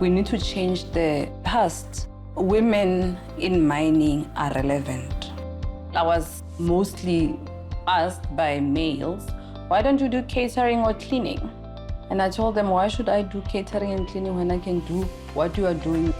We need to change the past. Women in mining are relevant. I was mostly asked by males, why don't you do catering or cleaning? And I told them, why should I do catering and cleaning when I can do what you are doing?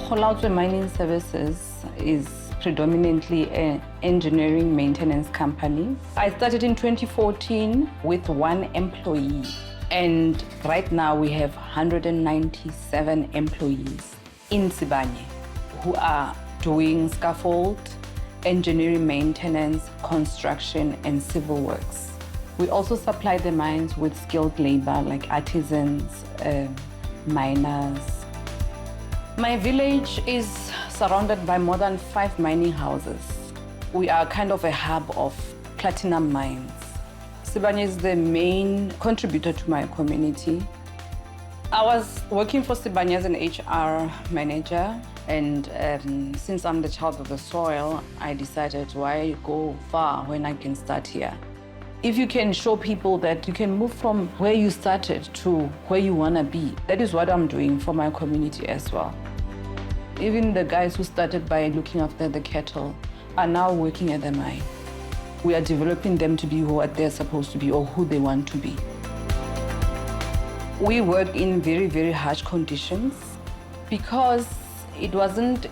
Golautswe Mining Services is predominantly an engineering maintenance company. I started in 2014 with 1 employee, and right now we have 197 employees in Sibanye who are doing scaffold, engineering maintenance, construction, and civil works. We also supply the mines with skilled labor like artisans, miners. My village is surrounded by more than 5 mining houses. We are kind of a hub of platinum mines. Sibanye is the main contributor to my community. I was working for Sibanye as an HR manager, and since I'm the child of the soil, I decided, why go far when I can start here? If you can show people that you can move from where you started to where you want to be, that is what I'm doing for my community as well. Even the guys who started by looking after the cattle are now working at the mine. We are developing them to be what they're supposed to be or who they want to be. We work in very, very harsh conditions because it wasn't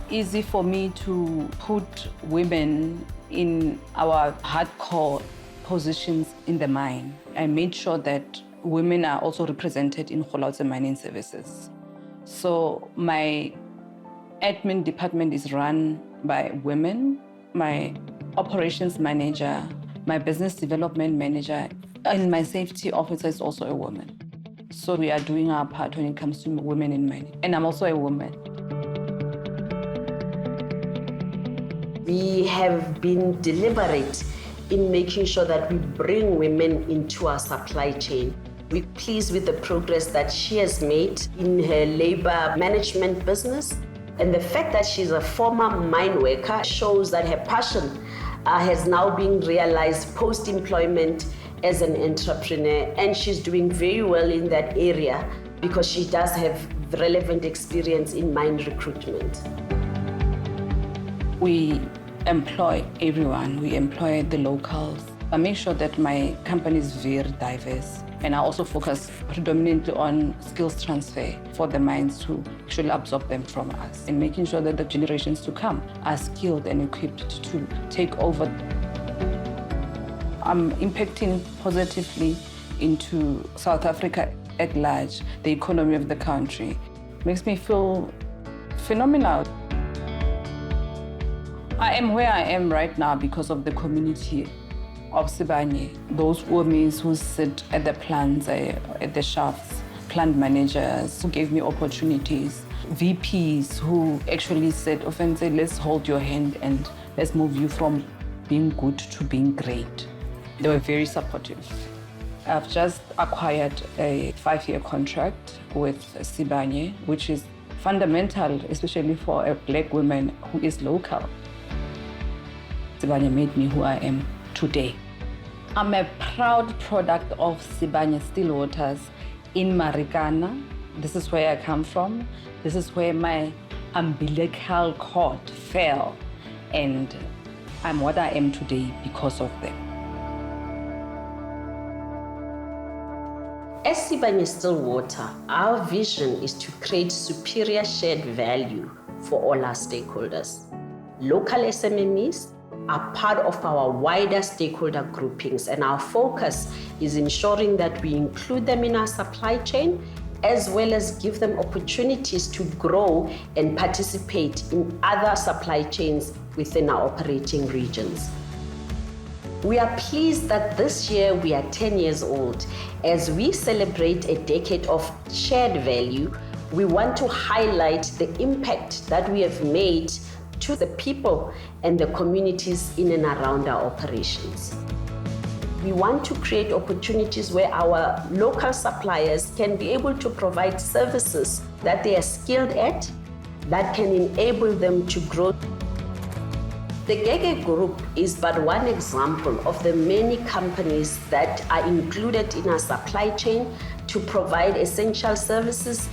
easy for me to put women in our hardcore positions in the mine. I made sure that women are also represented in Golautswe Mining Services. So my admin department is run by women. My operations manager, my business development manager, and my safety officer is also a woman. So we are doing our part when it comes to women in mining. And I'm also a woman. We have been deliberate in making sure that we bring women into our supply chain. We're pleased with the progress that she has made in her labor management business. And the fact that she's a former mine worker shows that her passion has now been realized post-employment as an entrepreneur. And she's doing very well in that area because she does have relevant experience in mine recruitment. We employ everyone. We employ the locals. I make sure that my company is very diverse. And I also focus predominantly on skills transfer for the mines to actually absorb them from us and making sure that the generations to come are skilled and equipped to take over. I'm impacting positively into South Africa at large, the economy of the country. Makes me feel phenomenal. I am where I am right now because of the community of Sibanye. Those women who sit at the plants, at the shafts, plant managers who gave me opportunities, VPs who actually said, often say, let's hold your hand and let's move you from being good to being great. They were very supportive. I've just acquired a 5-year contract with Sibanye, which is fundamental, especially for a Black woman who is local. Sibanye made me who I am today. I'm a proud product of Sibanye-Stillwaters in Marikana. This is where I come from. This is where my umbilical cord fell. And I'm what I am today because of them. As Sibanye-Stillwater, our vision is to create superior shared value for all our stakeholders. Local SMMEs are part of our wider stakeholder groupings, and our focus is ensuring that we include them in our supply chain as well as give them opportunities to grow and participate in other supply chains within our operating regions. We are pleased that this year we are 10 years old. As we celebrate a decade of shared value, we want to highlight the impact that we have made to the people and the communities in and around our operations. We want to create opportunities where our local suppliers can be able to provide services that they are skilled at, that can enable them to grow. The Gege Group is but one example of the many companies that are included in our supply chain to provide essential services.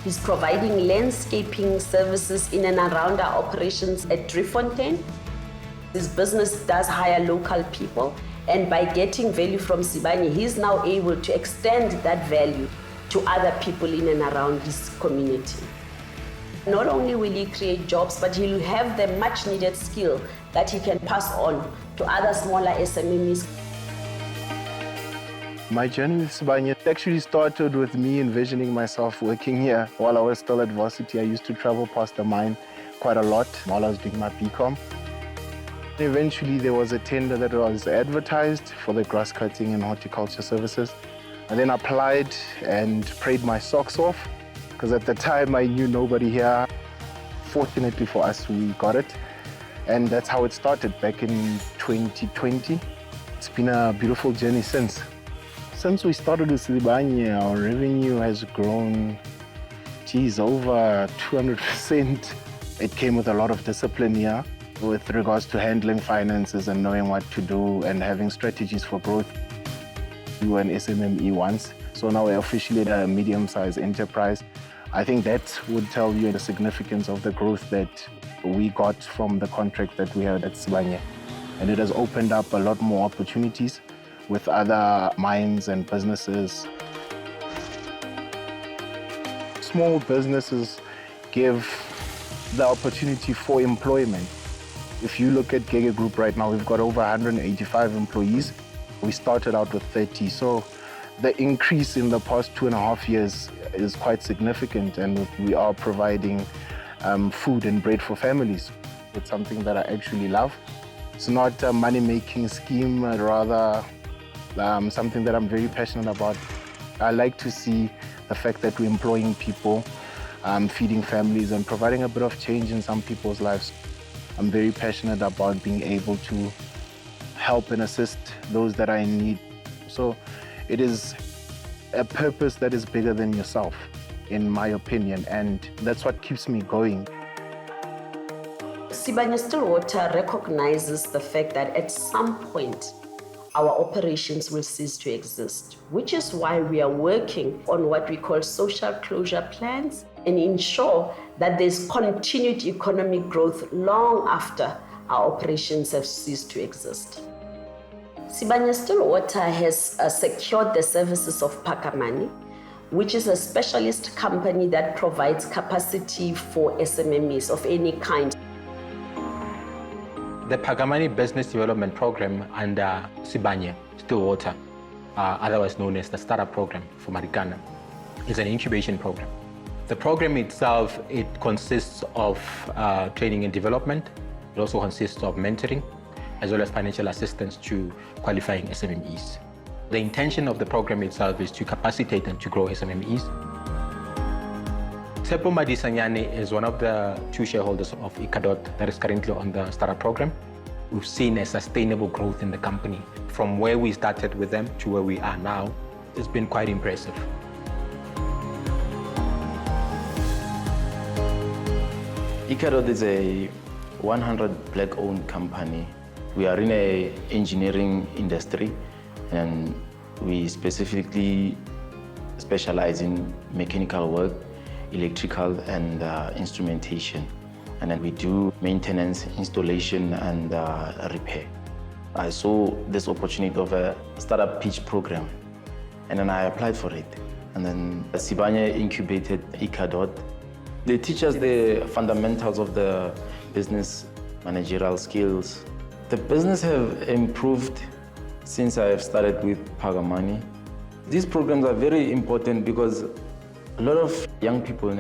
He's providing landscaping services in and around our operations at Driefontein. His business does hire local people, and by getting value from Sibanye, he's now able to extend that value to other people in and around his community. Not only will he create jobs, but he'll have the much needed skill that he can pass on to other smaller SMEs. My journey with Sibanye actually started with me envisioning myself working here. While I was still at varsity, I used to travel past the mine quite a lot while I was doing my BCom. Eventually, there was a tender that was advertised for the grass cutting and horticulture services. I then applied and prayed my socks off, because at the time I knew nobody here. Fortunately for us, we got it. And that's how it started back in 2020. It's been a beautiful journey since. Since we started with Sibanye, our revenue has grown, over 200%. It came with a lot of discipline here with regards to handling finances and knowing what to do and having strategies for growth. We were an SMME once, so now we're officially a medium-sized enterprise. I think that would tell you the significance of the growth that we got from the contract that we had at Sibanye. And it has opened up a lot more opportunities with other mines and businesses. Small businesses give the opportunity for employment. If you look at Gege Group right now, we've got over 185 employees. We started out with 30, so the increase in the past 2.5 years is quite significant, and we are providing food and bread for families. It's something that I actually love. It's not a money-making scheme, rather something that I'm very passionate about. I like to see the fact that we're employing people, feeding families, and providing a bit of change in some people's lives. I'm very passionate about being able to help and assist those that are in need. So it is a purpose that is bigger than yourself, in my opinion, and that's what keeps me going. Sibanye-Stillwater recognizes the fact that at some point, our operations will cease to exist, which is why we are working on what we call social closure plans and ensure that there's continued economic growth long after our operations have ceased to exist. Sibanye-Stillwater has secured the services of Phakamani, which is a specialist company that provides capacity for SMMEs of any kind. The Phakamani Business Development Program under Sibanye-Stillwater, otherwise known as the Startup Program for Marikana, is an incubation program. The program itself, it consists of training and development. It also consists of mentoring, as well as financial assistance to qualifying SMMEs. The intention of the program itself is to capacitate and to grow SMMEs. Tshepo Madisanyane is one of the 2 shareholders of Ikadot that is currently on the startup program. We've seen a sustainable growth in the company. From where we started with them to where we are now, it's been quite impressive. Ikadot is a 100 black-owned company. We are in an engineering industry, and we specifically specialize in mechanical work, electrical, and instrumentation. And then we do maintenance, installation, and repair. I saw this opportunity of a startup pitch program, and then I applied for it. And then Sibanye incubated Ikadot. They teach us the fundamentals of the business managerial skills. The business have improved since I have started with Phakamani. These programs are very important because a lot of young people,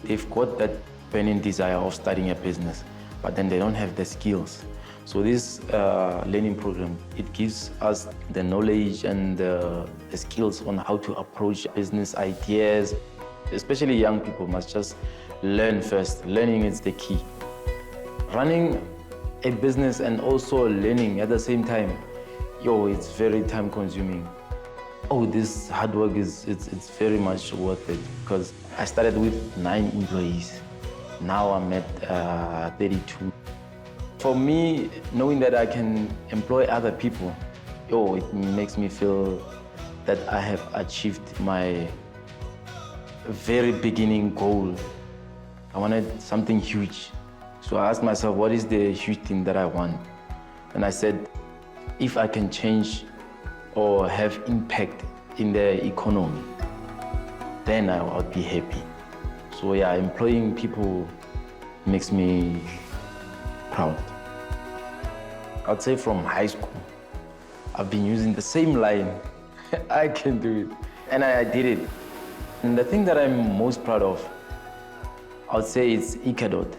they've got that burning desire of starting a business, but then they don't have the skills. So this learning program, it gives us the knowledge and the skills on how to approach business ideas. Especially young people must just learn first. Learning is the key. Running a business and also learning at the same time, it's very time consuming. This hard work it's very much worth it, because I started with 9 employees. Now I'm at 32. For me, knowing that I can employ other people, it makes me feel that I have achieved my very beginning goal. I wanted something huge. So I asked myself, what is the huge thing that I want? And I said, if I can change or have impact in the economy, then I would be happy. So yeah, employing people makes me proud. I'd say from high school, I've been using the same line. I can do it. And I did it. And the thing that I'm most proud of, I would say it's Icadot.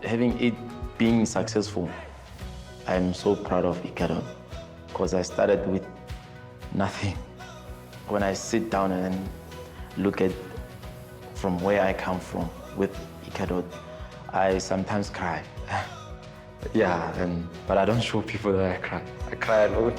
Having it being successful, I'm so proud of Icadot because I started with nothing. When I sit down and look at from where I come from with Icadot, I sometimes cry. Yeah, but I don't show people that I cry. I cry alone.